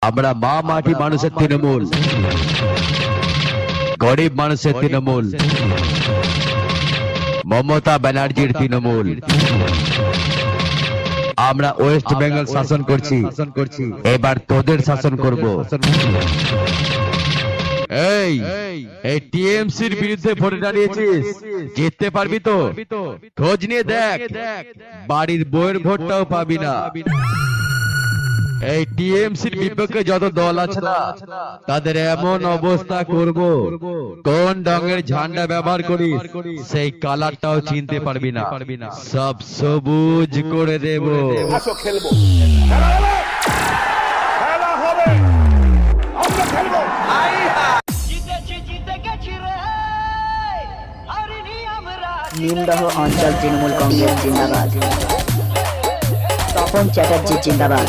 আমরা মা মাটি মানুষের তৃণমূল, গরিব মানুষের তৃণমূল, মমতা ব্যানার্জির তৃণমূল। আমরা ওয়েস্ট বেঙ্গল শাসন করছি, এবার তোদের শাসন করব। এই টিএমসির বিরুদ্ধে ভোটে দাঁড়িয়েছিস, জিততে পারবি তো? খোঁজ নিয়ে দেখ, বাড়ির বইয়ের ভোটটাও পাবি না। এই টিএমসির বিপক্ষে যত দল আছে না, তাদের এমন অবস্থা করব, কোন রঙের ঝান্ডা ব্যবহার করিস সেই কালারটাও চিনতে পারবি না, সব সবুজ করে দেব। আসো খেলবো, খেলা হবে, আমরা খেলবো। নিমদহ অঞ্চল তৃণমূল কংগ্রেস জিন্দাবাদ। তপন চ্যাটার্জি জিন্দাবাদ।